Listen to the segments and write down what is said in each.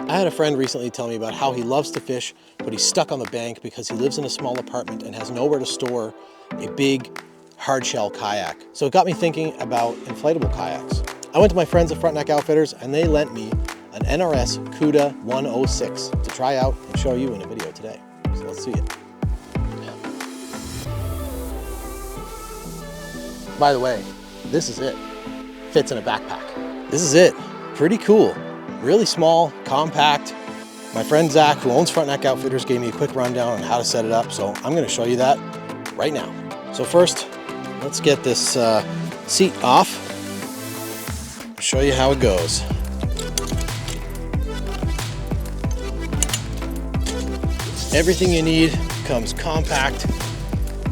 I had a friend recently tell me about how he loves to fish, but he's stuck on the bank because he lives in a small apartment and has nowhere to store a big hard shell kayak. So it got me thinking about inflatable kayaks. I went to my friends at Frontneck Outfitters and they lent me an NRS Kuda 106 to try out and show you in a video today. So let's see it. By the way, this is it. Fits in a backpack. This is it. Pretty cool. Really small, compact. My friend Zach, who owns Frontneck Outfitters, gave me a quick rundown on how to set it up, so I'm going to show you that right now. So first, let's get this seat off. I'll show you how it goes. Everything you need comes compact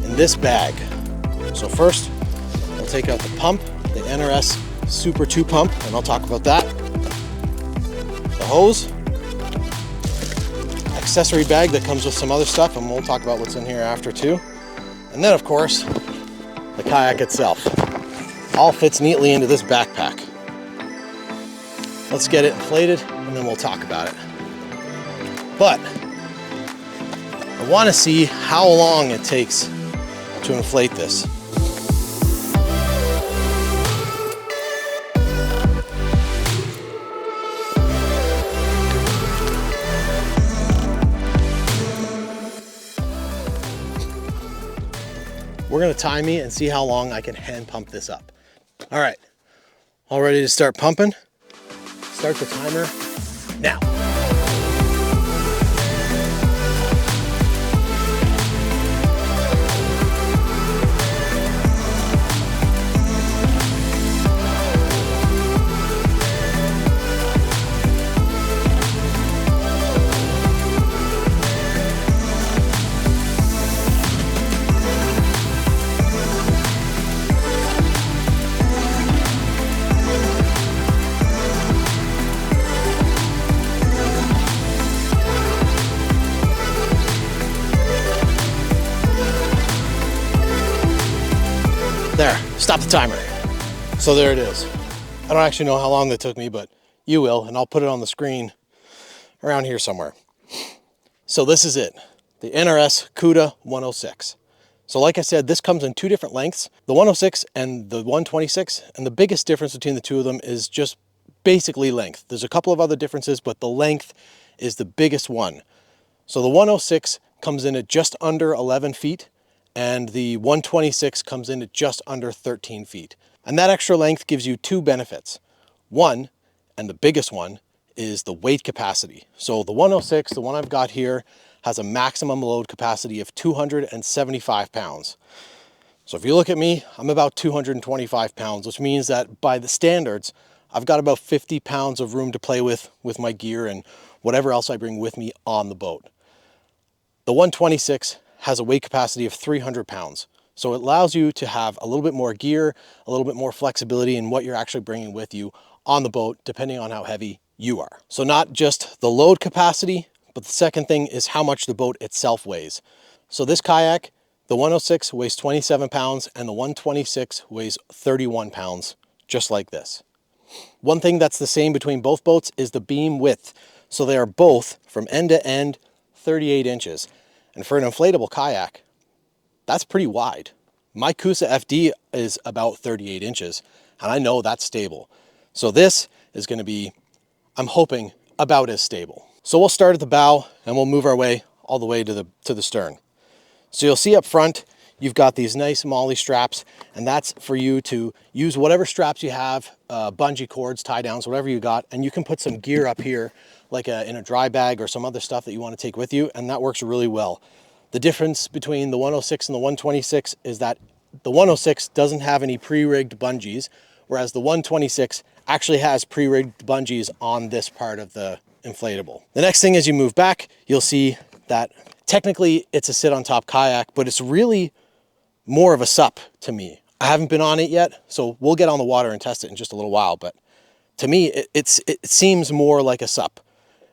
in this bag. So first, I'll take out the pump, the NRS Super 2 pump, and I'll talk about that. The hose, accessory bag that comes with some other stuff, and we'll talk about what's in here after too. And then of course, the kayak itself. All fits neatly into this backpack. Let's get it inflated and then we'll talk about it. But I want to see how long it takes to inflate this. We're gonna time me and see how long I can hand pump this up. All right, all ready to start pumping? Start the timer now. There, stop the timer. So there it is. I don't actually know how long that took me, but you will, and I'll put it on the screen around here somewhere. So this is it, the NRS Kuda 106. So like I said, this comes in two different lengths, the 106 and the 126, and the biggest difference between the two of them is just basically length. There's a couple of other differences, but the length is the biggest one. So the 106 comes in at just under 11 feet, and the 126 comes in at just under 13 feet. And that extra length gives you two benefits. One, and the biggest one, is the weight capacity. So the 106, the one I've got here, has a maximum load capacity of 275 pounds. So if you look at me, I'm about 225 pounds, which means that by the standards, I've got about 50 pounds of room to play with my gear and whatever else I bring with me on the boat. The 126 has a weight capacity of 300 pounds. So it allows you to have a little bit more gear, a little bit more flexibility in what you're actually bringing with you on the boat, depending on how heavy you are. So not just the load capacity, but the second thing is how much the boat itself weighs. So this kayak, the 106 weighs 27 pounds and the 126 weighs 31 pounds, just like this. One thing that's the same between both boats is the beam width. So they are both from end to end 38 inches. And for an inflatable kayak, that's pretty wide. My Coosa FD is about 38 inches, and I know that's stable. So this is gonna be, I'm hoping, about as stable. So we'll start at the bow and we'll move our way all the way to the stern. So you'll see up front, you've got these nice MOLLE straps, and that's for you to use whatever straps you have, bungee cords, tie downs, whatever you got, and you can put some gear up here, like in a dry bag or some other stuff that you want to take with you, and that works really well. The difference between the 106 and the 126 is that the 106 doesn't have any pre-rigged bungees, whereas the 126 actually has pre-rigged bungees on this part of the inflatable. The next thing as you move back, you'll see that technically it's a sit on top kayak, but it's really more of a sup to me. I haven't been on it yet, so we'll get on the water and test it in just a little while, but to me, it seems more like a sup.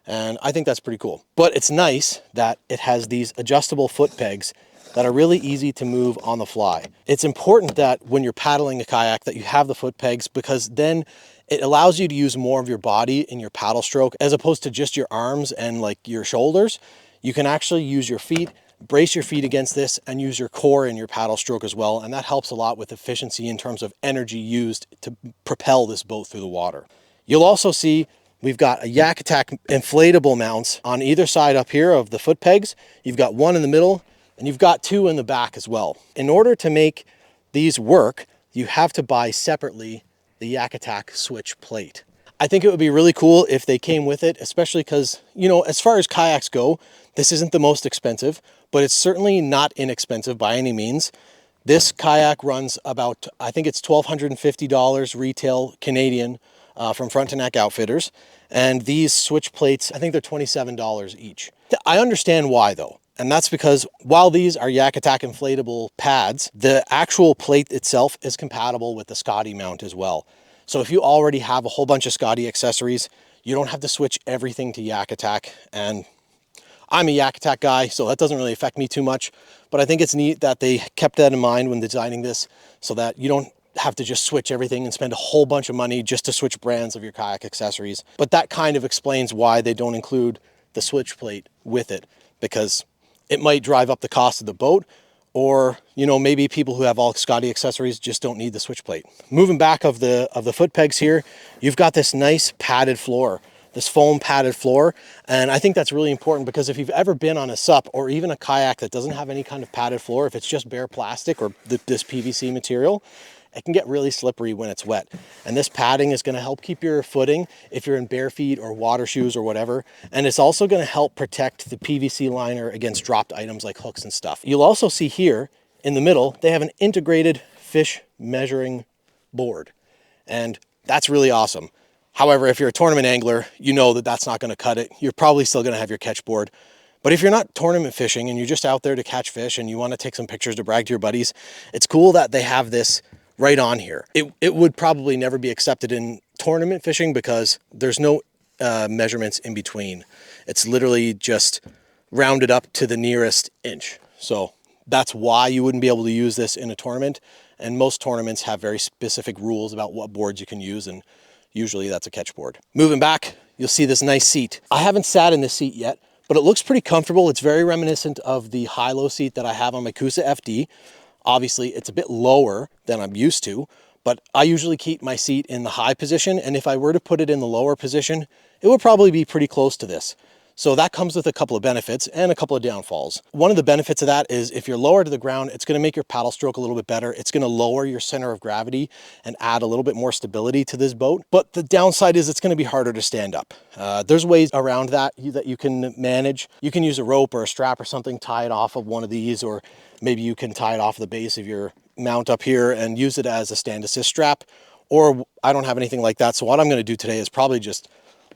And I think that's pretty cool. But it's nice that it has these adjustable foot pegs that are really easy to move on the fly. It's important that when you're paddling a kayak that you have the foot pegs, because then It allows you to use more of your body in your paddle stroke as opposed to just your arms and like your shoulders. You can actually use your feet, brace your feet against this, and use your core in your paddle stroke as well. And that helps a lot with efficiency in terms of energy used to propel this boat through the water. You'll also see we've got a Yak Attack inflatable mounts on either side up here of the foot pegs. You've got one in the middle and you've got two in the back as well. In order to make these work, you have to buy separately the Yak Attack switch plate. I think it would be really cool if they came with it, especially because, you know, as far as kayaks go, this isn't the most expensive, but it's certainly not inexpensive by any means. This kayak runs about, I think it's $1,250 retail Canadian from Front to Neck Outfitters. And these switch plates, I think they're $27 each. I understand why though. And that's because while these are Yak Attack inflatable pads, the actual plate itself is compatible with the Scotty mount as well. So if you already have a whole bunch of Scotty accessories, you don't have to switch everything to Yak Attack. And I'm a Yak Attack guy, so that doesn't really affect me too much. But I think it's neat that they kept that in mind when designing this so that you don't have to just switch everything and spend a whole bunch of money just to switch brands of your kayak accessories. But that kind of explains why they don't include the switch plate with it, because it might drive up the cost of the boat, or, you know, maybe people who have all Scotty accessories just don't need the switch plate. Moving back of the foot pegs here, you've got this nice padded floor, this foam padded floor. And I think that's really important because if you've ever been on a SUP or even a kayak that doesn't have any kind of padded floor, if it's just bare plastic or this PVC material, it can get really slippery when it's wet. And this padding is going to help keep your footing if you're in bare feet or water shoes or whatever. And it's also going to help protect the PVC liner against dropped items like hooks and stuff. You'll also see here in the middle, they have an integrated fish measuring board. And that's really awesome. However, if you're a tournament angler, you know that that's not going to cut it. You're probably still going to have your catch board. But if you're not tournament fishing and you're just out there to catch fish and you want to take some pictures to brag to your buddies, it's cool that they have this right on here. It would probably never be accepted in tournament fishing because there's no measurements in between. It's literally just rounded up to the nearest inch. So that's why you wouldn't be able to use this in a tournament. And most tournaments have very specific rules about what boards you can use, and usually that's a catch board. Moving back, you'll see this nice seat. I haven't sat in this seat yet, but it looks pretty comfortable. It's very reminiscent of the high-low seat that I have on my Coosa FD. Obviously, it's a bit lower than I'm used to, but I usually keep my seat in the high position, and if I were to put it in the lower position, it would probably be pretty close to this. So that comes with a couple of benefits and a couple of downfalls. One of the benefits of that is if you're lower to the ground, it's going to make your paddle stroke a little bit better. It's going to lower your center of gravity and add a little bit more stability to this boat. But the downside is it's going to be harder to stand up. There's ways around that you can manage. You can use a rope or a strap or something, tie it off of one of these, or maybe you can tie it off the base of your mount up here and use it as a stand assist strap. Or I don't have anything like that. So what I'm going to do today is probably just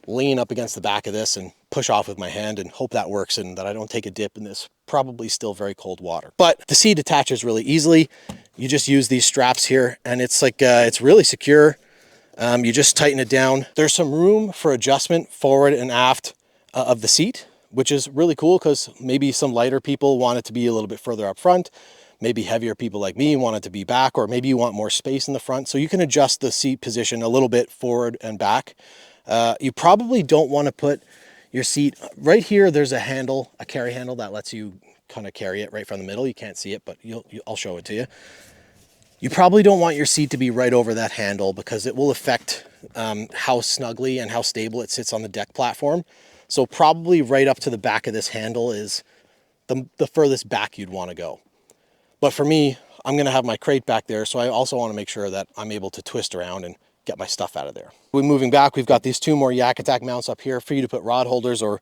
lean up against the back of this and push off with my hand and hope that works and that I don't take a dip in this probably still very cold water. But the seat attaches really easily. You just use these straps here and it's like, it's really secure. You just tighten it down. There's some room for adjustment forward and aft of the seat, which is really cool because maybe some lighter people want it to be a little bit further up front. Maybe heavier people like me want it to be back, or maybe you want more space in the front. So you can adjust the seat position a little bit forward and back. You probably don't want to put your seat right here. There's a handle, a carry handle that lets you kind of carry it right from the middle. You can't see it, but I'll show it to you. You probably don't want your seat to be right over that handle because it will affect how snugly and how stable it sits on the deck platform. So probably right up to the back of this handle is the furthest back you'd want to go. But for me, I'm going to have my crate back there. So I also want to make sure that I'm able to twist around and get my stuff out of there. We're moving back. We've got these two more Yak Attack mounts up here for you to put rod holders or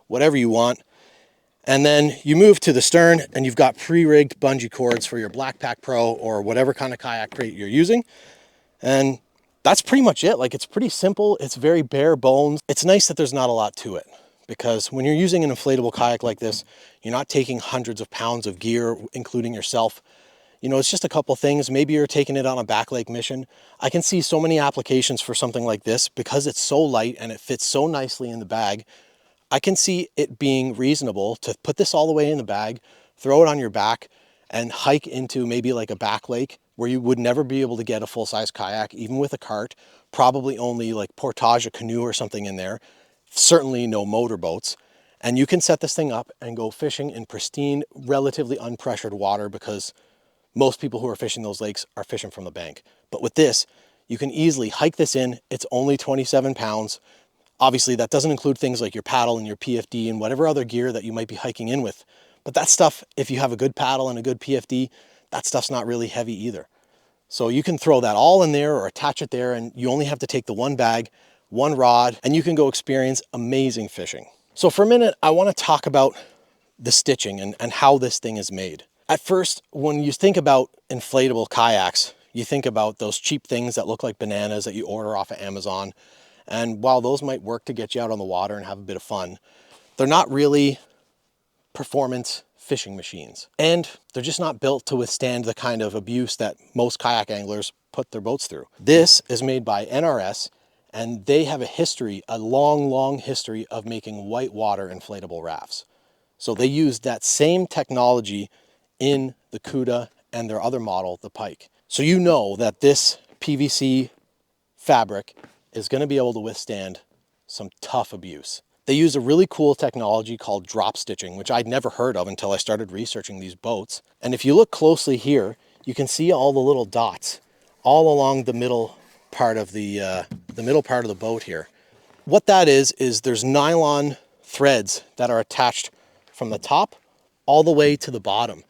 whatever you want. And then you move to the stern and you've got pre-rigged bungee cords for your Blackpack Pro or whatever kind of kayak crate you're using. And that's pretty much it. Like, it's pretty simple. It's very bare bones. It's nice that there's not a lot to it, because when you're using an inflatable kayak like this, you're not taking hundreds of pounds of gear, including yourself. You know, it's just a couple things. Maybe you're taking it on a back lake mission. I can see so many applications for something like this because it's so light and it fits so nicely in the bag. I can see it being reasonable to put this all the way in the bag, throw it on your back, and hike into maybe like a back lake where you would never be able to get a full-size kayak, even with a cart, probably only like portage a canoe or something in there, certainly no motorboats. And you can set this thing up and go fishing in pristine, relatively unpressured water, because most people who are fishing those lakes are fishing from the bank. But with this, you can easily hike this in. It's only 27 pounds. Obviously, that doesn't include things like your paddle and your PFD and whatever other gear that you might be hiking in with. But that stuff, if you have a good paddle and a good PFD, that stuff's not really heavy either. So you can throw that all in there or attach it there, and you only have to take the one bag, one rod, and you can go experience amazing fishing. So for a minute, I want to talk about the stitching and how this thing is made. At first, when you think about inflatable kayaks, you think about those cheap things that look like bananas that you order off of Amazon. And while those might work to get you out on the water and have a bit of fun, they're not really performance fishing machines. And they're just not built to withstand the kind of abuse that most kayak anglers put their boats through. This is made by NRS, and they have a history, a long, long history of making whitewater inflatable rafts. So they used that same technology in the Kuda and their other model, the Pike. So you know that this PVC fabric is going to be able to withstand some tough abuse. They use a really cool technology called drop stitching, which I'd never heard of until I started researching these boats. And if you look closely here, you can see all the little dots all along the middle part of the boat here. What that is there's nylon threads that are attached from the top all the way to the bottom.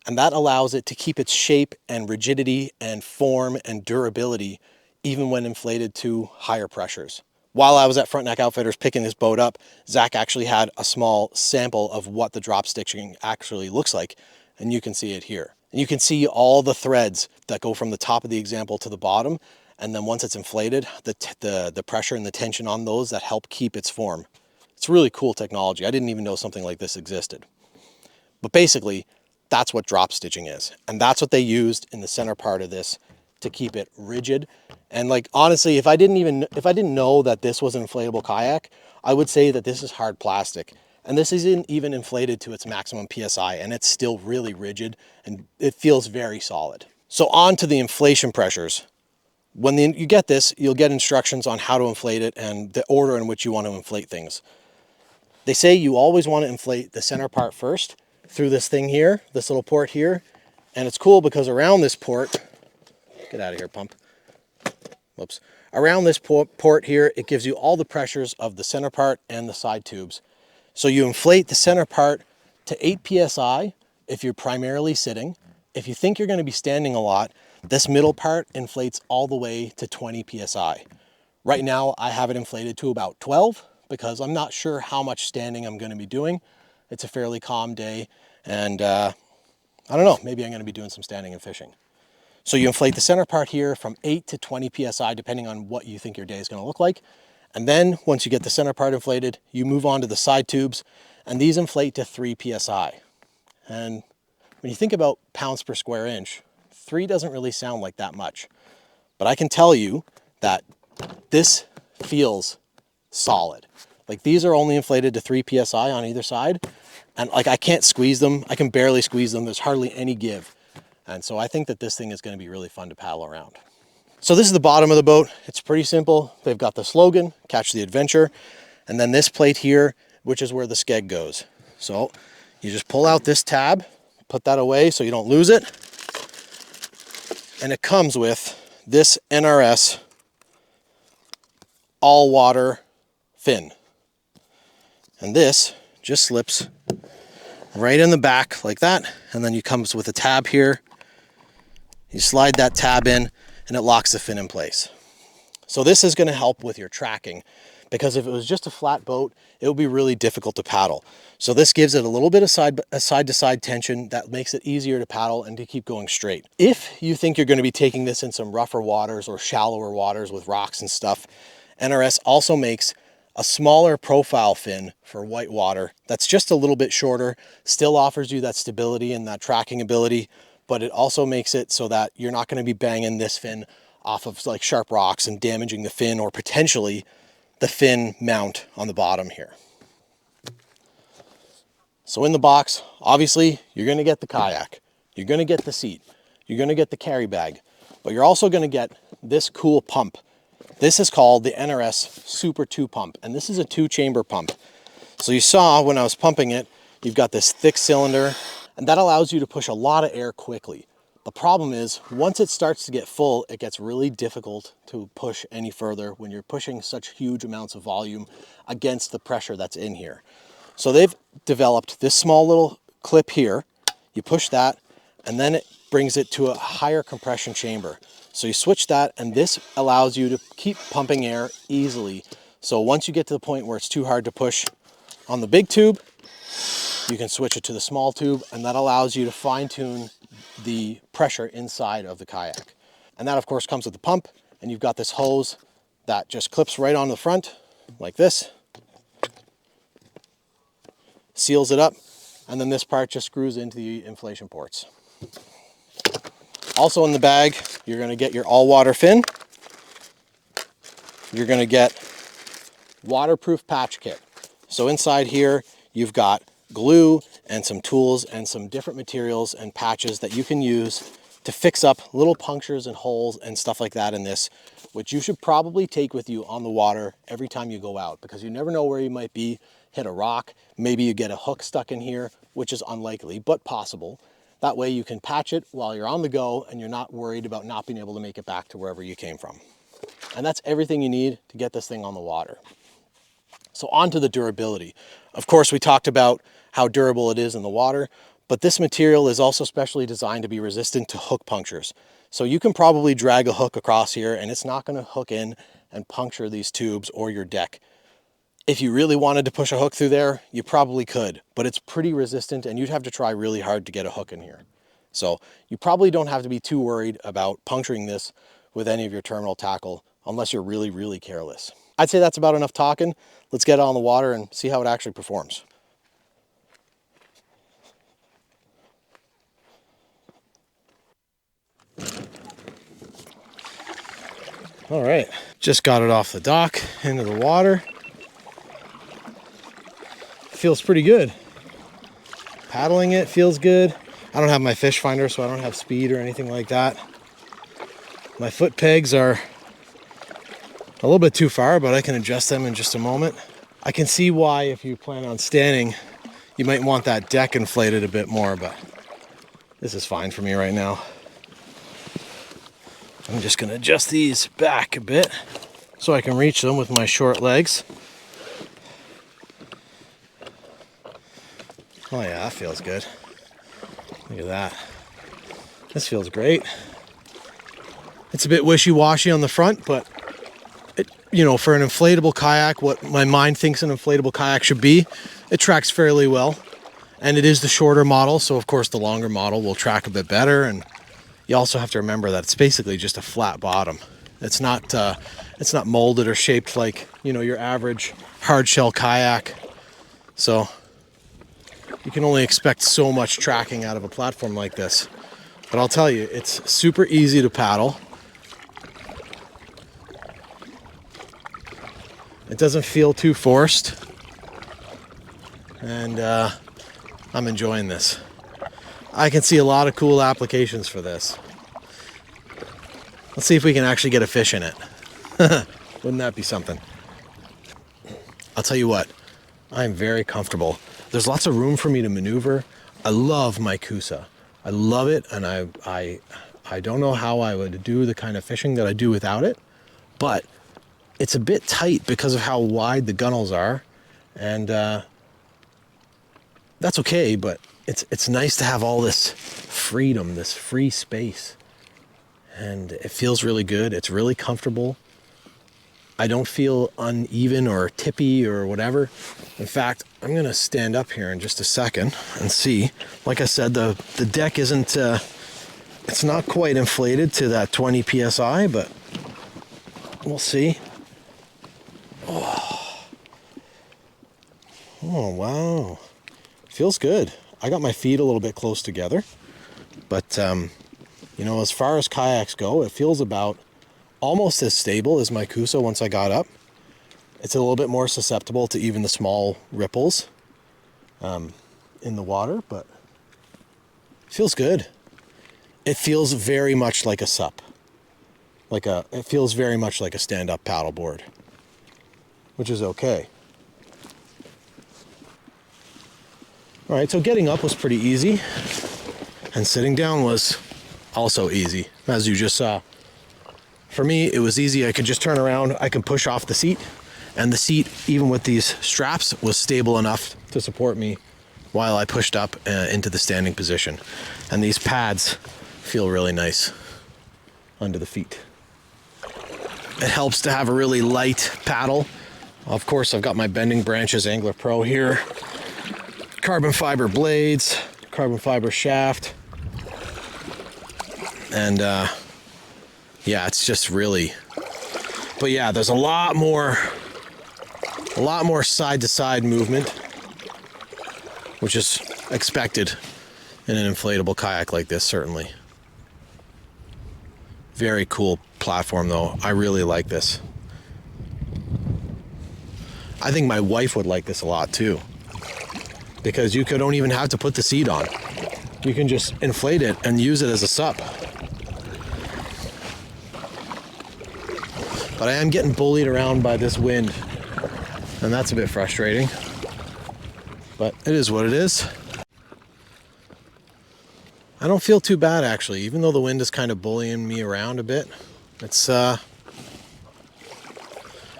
And that allows it to keep its shape and rigidity and form and durability even when inflated to higher pressures. While I was at Frontneck Outfitters picking this boat up, Zach actually had a small sample of what the drop stitching actually looks like, and you can see it here. And you can see all the threads that go from the top of the example to the bottom, and then once it's inflated, the pressure and the tension on those that help keep its form. It's really cool technology. I didn't even know something like this existed. But basically, that's what drop stitching is, and that's what they used in the center part of this to keep it rigid. And like, honestly, if I didn't know that this was an inflatable kayak, I would say that this is hard plastic. And this isn't even inflated to its maximum PSI, and it's still really rigid and it feels very solid. So on to the inflation pressures. When you get this, you'll get instructions on how to inflate it and the order in which you want to inflate things. They say you always want to inflate the center part first through this thing here, this little port here. And it's cool because around this port, get out of here, pump. Whoops. Around this port here, it gives you all the pressures of the center part and the side tubes. So you inflate the center part to 8 PSI if you're primarily sitting. If you think you're going to be standing a lot, this middle part inflates all the way to 20 PSI. Right now, I have it inflated to about 12 because I'm not sure how much standing I'm going to be doing. It's a fairly calm day, and I don't know, maybe I'm going to be doing some standing and fishing. So you inflate the center part here from 8 to 20 PSI, depending on what you think your day is going to look like. And then once you get the center part inflated, you move on to the side tubes, and these inflate to 3 PSI. And when you think about pounds per square inch, 3 doesn't really sound like that much. But I can tell you that this feels solid. Like, these are only inflated to 3 PSI on either side. And like, I can't squeeze them. I can barely squeeze them. There's hardly any give. And so I think that this thing is going to be really fun to paddle around. So this is the bottom of the boat. It's pretty simple. They've got the slogan, Catch the Adventure. And then this plate here, which is where the skeg goes. So you just pull out this tab, put that away so you don't lose it. And it comes with this NRS all-water fin. And this just slips right in the back like that. And then you comes with a tab here. You slide that tab in and it locks the fin in place. So this is going to help with your tracking, because if it was just a flat boat, it would be really difficult to paddle. So this gives it a little bit of side-to-side tension that makes it easier to paddle and to keep going straight. If you think you're going to be taking this in some rougher waters or shallower waters with rocks and stuff, NRS also makes a smaller profile fin for whitewater that's just a little bit shorter, still offers you that stability and that tracking ability, but it also makes it so that you're not going to be banging this fin off of like sharp rocks and damaging the fin or potentially the fin mount on the bottom here. So in the box, obviously, you're going to get the kayak, you're going to get the seat, you're going to get the carry bag, but you're also going to get this cool pump. This is called the NRS Super 2 pump, and this is a 2-chamber pump. So you saw when I was pumping it, you've got this thick cylinder, and that allows you to push a lot of air quickly. The problem is, once it starts to get full, it gets really difficult to push any further when you're pushing such huge amounts of volume against the pressure that's in here. So they've developed this small little clip here. You push that, and then it brings it to a higher compression chamber. So you switch that, and this allows you to keep pumping air easily. So once you get to the point where it's too hard to push on the big tube, you can switch it to the small tube, and that allows you to fine-tune the pressure inside of the kayak. And that of course comes with the pump, and you've got this hose that just clips right on the front like this, seals it up, and then this part just screws into the inflation ports. Also in the bag, you're going to get your all-water fin. You're going to get waterproof patch kit. So inside here, you've got glue and some tools and some different materials and patches that you can use to fix up little punctures and holes and stuff like that in this, which you should probably take with you on the water every time you go out, because you never know where you might be, hit a rock, maybe you get a hook stuck in here, which is unlikely, but possible. That way you can patch it while you're on the go and you're not worried about not being able to make it back to wherever you came from. And that's everything you need to get this thing on the water. So on to the durability. Of course, we talked about how durable it is in the water, but this material is also specially designed to be resistant to hook punctures. So you can probably drag a hook across here and it's not going to hook in and puncture these tubes or your deck. If you really wanted to push a hook through there, you probably could, but it's pretty resistant and you'd have to try really hard to get a hook in here. So you probably don't have to be too worried about puncturing this with any of your terminal tackle unless you're really, really careless. I'd say that's about enough talking. Let's get it on the water and see how it actually performs. All right, just got it off the dock into the water. Feels pretty good. Paddling it feels good. I don't have my fish finder, so I don't have speed or anything like that. My foot pegs are a little bit too far, but I can adjust them in just a moment. I can see why, if you plan on standing, you might want that deck inflated a bit more, but this is fine for me right now. I'm just gonna adjust these back a bit so I can reach them with my short legs. Oh yeah, that feels good. Look at that. This feels great. It's a bit wishy-washy on the front, but it, you know, for an inflatable kayak, what my mind thinks an inflatable kayak should be, it tracks fairly well. And it is the shorter model, so of course the longer model will track a bit better. And you also have to remember that it's basically just a flat bottom. It's not molded or shaped like, you know, your average hard shell kayak. So you can only expect so much tracking out of a platform like this. But I'll tell you, it's super easy to paddle. It doesn't feel too forced. And I'm enjoying this. I can see a lot of cool applications for this. Let's see if we can actually get a fish in it. Wouldn't that be something? I'll tell you what, I'm very comfortable. There's lots of room for me to maneuver. I love my Kusa. I love it, and I don't know how I would do the kind of fishing that I do without it, but it's a bit tight because of how wide the gunnels are, and that's okay, but it's nice to have all this freedom, this free space, and it feels really good. It's really comfortable. I don't feel uneven or tippy or whatever. In fact, I'm going to stand up here in just a second and see. Like I said, the deck isn't, it's not quite inflated to that 20 PSI, but we'll see. Oh, wow. Feels good. I got my feet a little bit close together, but you know, as far as kayaks go, it feels about almost as stable as my Kusa once I got up. It's a little bit more susceptible to even the small ripples in the water, but it feels good. it feels very much like a SUP. It feels very much like a stand-up paddleboard, which is okay. All right, so getting up was pretty easy, and sitting down was also easy, as you just saw. For me, it was easy. I could just turn around, I can push off the seat, and the seat, even with these straps, was stable enough to support me while I pushed up into the standing position. And these pads feel really nice under the feet. It helps to have a really light paddle. Of course, I've got my Bending Branches Angler Pro here. Carbon fiber blades, carbon fiber shaft. And yeah, it's just really, but yeah, there's a lot more side to side movement, which is expected in an inflatable kayak like this, certainly. Very cool platform though. I really like this. I think my wife would like this a lot too, because you don't even have to put the seat on. You can just inflate it and use it as a SUP. But I am getting bullied around by this wind, and that's a bit frustrating. But it is what it is. I don't feel too bad actually, even though the wind is kind of bullying me around a bit. It's I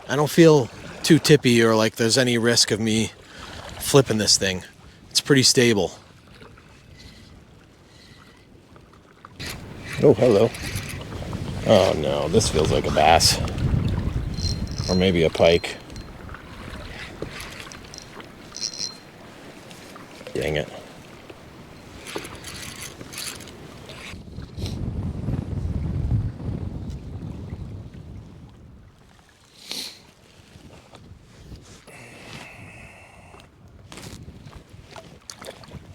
don't feel too tippy or like there's any risk of me flipping this thing. It's pretty stable. Oh, hello. Oh no, this feels like a bass. Or maybe a pike. Dang it.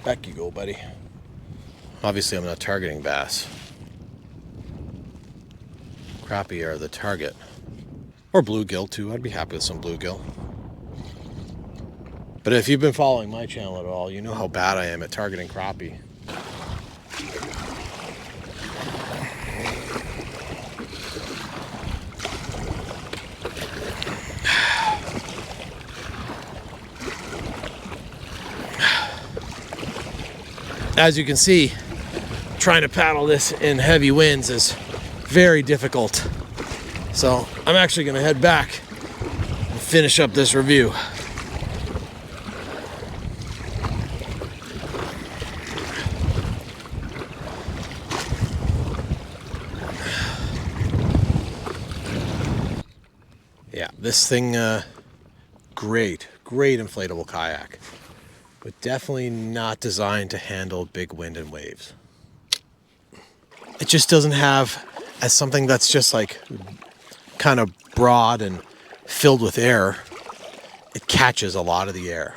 Back you go, buddy. Obviously, I'm not targeting bass. Crappie are the target. Or bluegill, too. I'd be happy with some bluegill. But if you've been following my channel at all, you know how bad I am at targeting crappie. As you can see, trying to paddle this in heavy winds is very difficult. So I'm actually going to head back and finish up this review. Yeah, this thing, great inflatable kayak, but definitely not designed to handle big wind and waves. It just doesn't have, as something that's just like kind of broad and filled with air, it catches a lot of the air.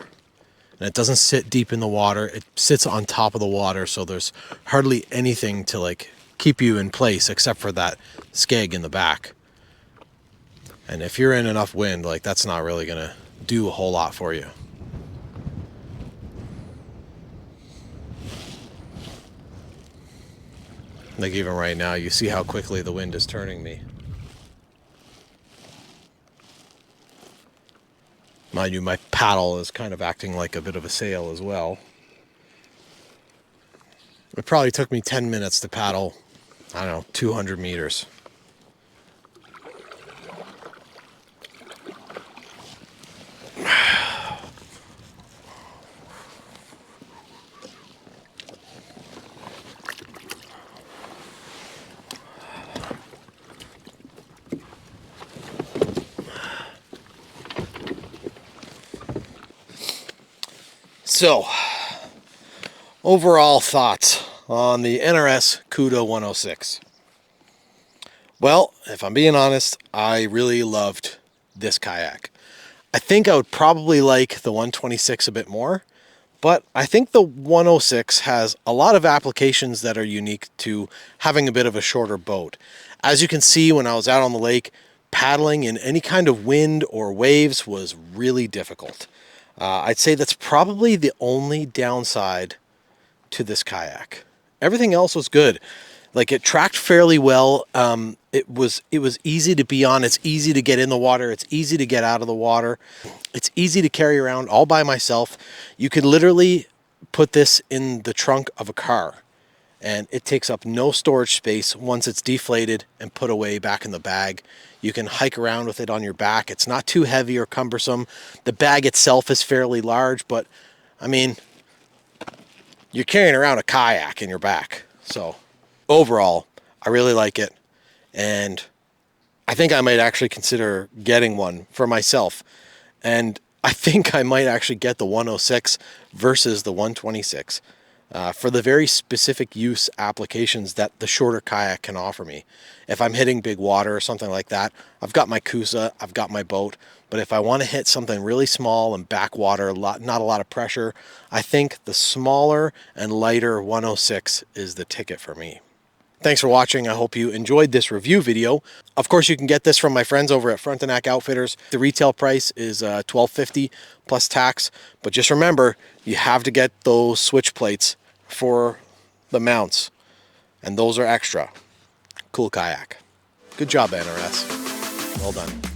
And it doesn't sit deep in the water, it sits on top of the water, so there's hardly anything to like keep you in place except for that skeg in the back. And if you're in enough wind, like that's not really gonna do a whole lot for you. Like even right now, you see how quickly the wind is turning me. Mind you, my paddle is kind of acting like a bit of a sail as well. It probably took me 10 minutes to paddle, I don't know, 200 meters. So, overall thoughts on the NRS Kuda 106. Well, if I'm being honest, I really loved this kayak. I think I would probably like the 126 a bit more, but I think the 106 has a lot of applications that are unique to having a bit of a shorter boat. As you can see, when I was out on the lake, paddling in any kind of wind or waves was really difficult. I'd say that's probably the only downside to this kayak. Everything else was good. Like, it tracked fairly well. It was easy to be on. It's easy to get in the water. It's easy to get out of the water. It's easy to carry around all by myself. You could literally put this in the trunk of a car, and it takes up no storage space once it's deflated and put away back in the bag. You can hike around with it on your back. It's not too heavy or cumbersome. The bag itself is fairly large, but I mean, you're carrying around a kayak in your back. So overall, I really like it, and I think I might actually consider getting one for myself. And I think I might actually get the 106 versus the 126 for the very specific use applications that the shorter kayak can offer me. If I'm hitting big water or something like that, I've got my Kusa, I've got my boat. But if I want to hit something really small and backwater, not a lot of pressure, I think the smaller and lighter 106 is the ticket for me. Thanks for watching. I hope you enjoyed this review video. Of course, you can get this from my friends over at Frontenac Outfitters. The retail price is $12.50 plus tax. But just remember, you have to get those switch plates for the mounts, and those are extra. Cool kayak. Good job, NRS. Well done.